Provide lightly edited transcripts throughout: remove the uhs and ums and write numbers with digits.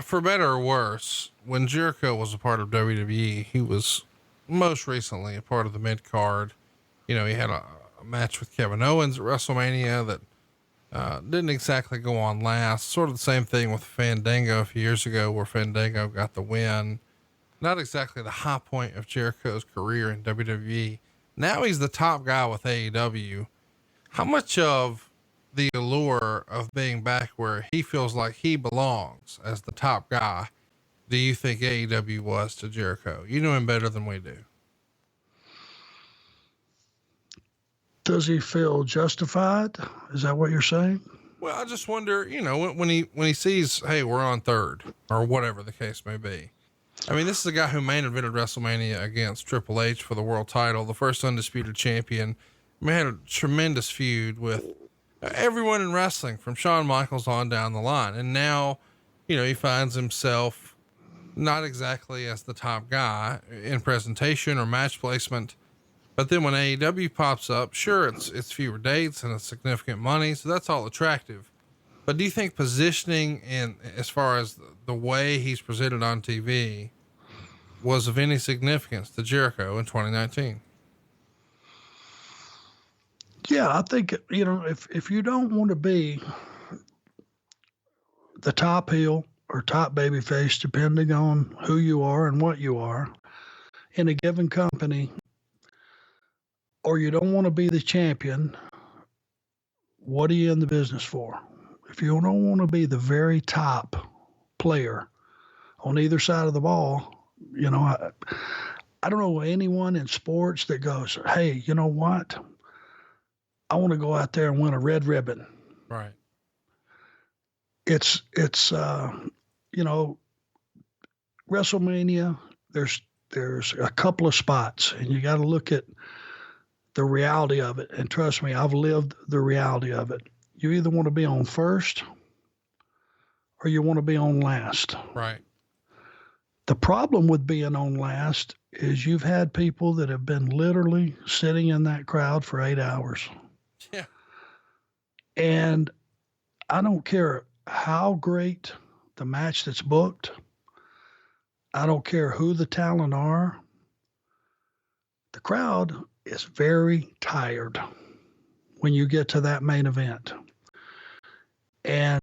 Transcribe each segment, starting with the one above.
For better or worse, when Jericho was a part of WWE, he was most recently a part of the mid card. You know, he had a match with Kevin Owens at WrestleMania that didn't exactly go on last. Sort of the same thing with Fandango a few years ago, where Fandango got the win. Not exactly the high point of Jericho's career in WWE. Now he's the top guy with AEW. How much of the allure of being back where he feels like he belongs as the top guy do you think AEW was to Jericho? You know him better than we do. Does he feel justified? Is that what you're saying? Well, I just wonder, you know, when he sees, hey, we're on third or whatever the case may be. I mean, this is a guy who main evented WrestleMania against Triple H for the world title, the first undisputed champion. I mean, had a tremendous feud with everyone in wrestling from Shawn Michaels on down the line. And now, you know, he finds himself not exactly as the top guy in presentation or match placement. But then when AEW pops up, sure, it's fewer dates and it's significant money. So that's all attractive. But do you think positioning in, as far as the way he's presented on TV, was of any significance to Jericho in 2019? Yeah, I think, you know, if you don't want to be the top heel or top babyface, depending on who you are and what you are in a given company, or you don't want to be the champion, what are you in the business for? If you don't want to be the very top player on either side of the ball, you know, I don't know anyone in sports that goes, hey, you know what? I want to go out there and win a red ribbon. Right. It's you know, WrestleMania, there's a couple of spots and you got to look at the reality of it. And trust me, I've lived the reality of it. You either want to be on first or you want to be on last. Right. The problem with being on last is you've had people that have been literally sitting in that crowd for 8 hours. Yeah. And I don't care how great the match that's booked. I don't care who the talent are. The crowd is very tired when you get to that main event. And,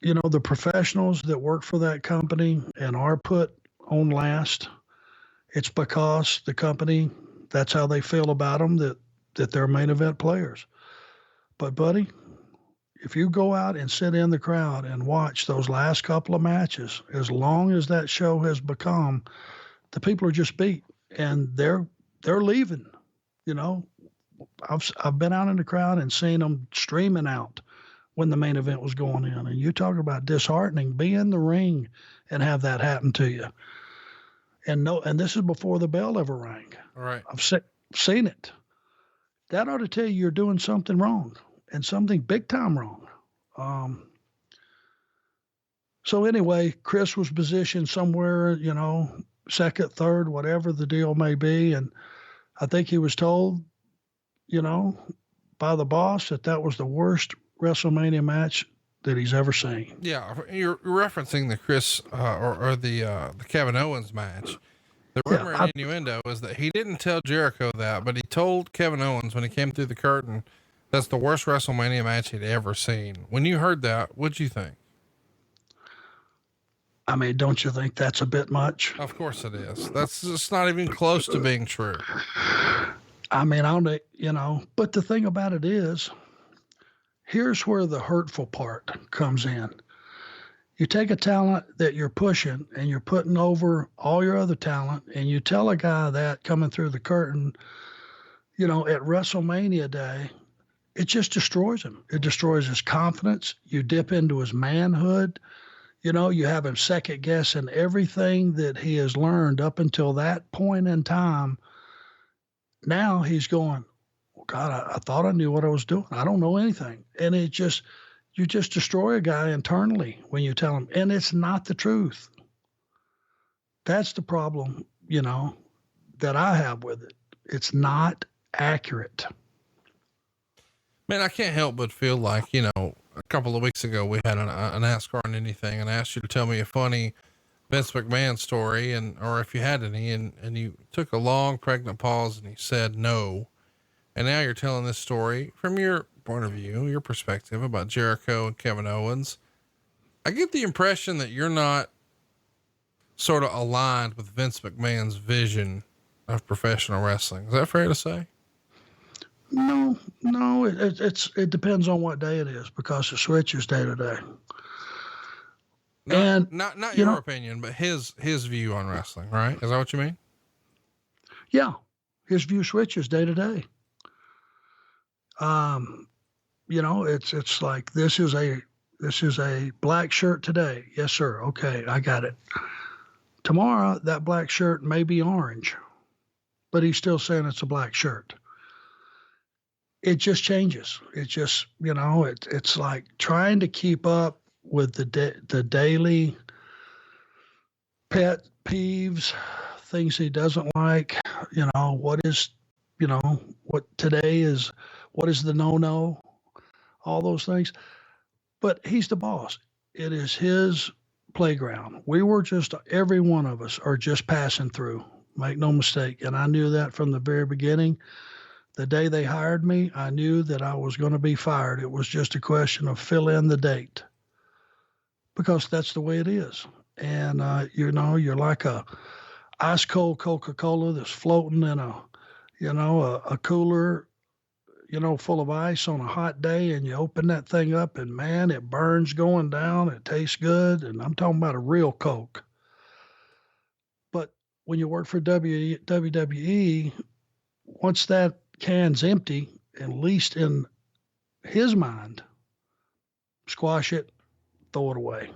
you know, the professionals that work for that company and are put on last, it's because the company, that's how they feel about them, that they're main event players. But, buddy, if you go out and sit in the crowd and watch those last couple of matches, as long as that show has become, the people are just beat and they're leaving. You know, I've been out in the crowd and seen them streaming out when the main event was going in. And you talk about disheartening, be in the ring and have that happen to you. And this is before the bell ever rang. All right. I've seen it. That ought to tell you you're doing something wrong and something big time wrong. So anyway, Chris was positioned somewhere, you know, second, third, whatever the deal may be. And I think he was told, you know, by the boss that was the worst WrestleMania match that he's ever seen. Yeah. You're referencing the Chris, or the Kevin Owens match. The rumor and innuendo is that he didn't tell Jericho that, but he told Kevin Owens when he came through the curtain, that's the worst WrestleMania match he'd ever seen. When you heard that, what'd you think? I mean, don't you think that's a bit much? Of course it is. That's just not even close to being true. I mean, you know, but the thing about it is, here's where the hurtful part comes in. You take a talent that you're pushing and you're putting over all your other talent, and you tell a guy that coming through the curtain, you know, at WrestleMania day, it just destroys him. It destroys his confidence. You dip into his manhood. You know, you have him second guessing everything that he has learned up until that point in time. Now he's going, well, God, I thought I knew what I was doing. I don't know anything. And you just destroy a guy internally when you tell him, and it's not the truth. That's the problem, you know, that I have with it. It's not accurate. Man, I can't help but feel like, you know, a couple of weeks ago, we had an Ask Arn Anything, and I asked you to tell me a funny Vince McMahon story, or if you had any, and you took a long pregnant pause and he said no. And now you're telling this story from your point of view, your perspective about Jericho and Kevin Owens. I get the impression that you're not sort of aligned with Vince McMahon's vision of professional wrestling. Is that fair to say? No, it depends on what day it is, because it switches day to day. Not your opinion, but his view on wrestling, right? Is that what you mean? Yeah. His view switches day to day. It's like, this is a black shirt today. Yes, sir. Okay. I got it. Tomorrow, that black shirt may be orange, but he's still saying it's a black shirt. It just changes. It just, it's like trying to keep up with the daily pet peeves, things he doesn't like, what today is, what is the no, all those things. But he's the boss. It is his playground. Every one of us are just passing through, make no mistake. And I knew that from the very beginning. The day they hired me, I knew that I was going to be fired. It was just a question of fill in the date, because that's the way it is. And, you're like a ice cold Coca-Cola that's floating in a cooler, full of ice on a hot day, and you open that thing up and man, it burns going down. It tastes good. And I'm talking about a real Coke. But when you work for WWE, once that can's empty, at least in his mind, squash it, throw it away.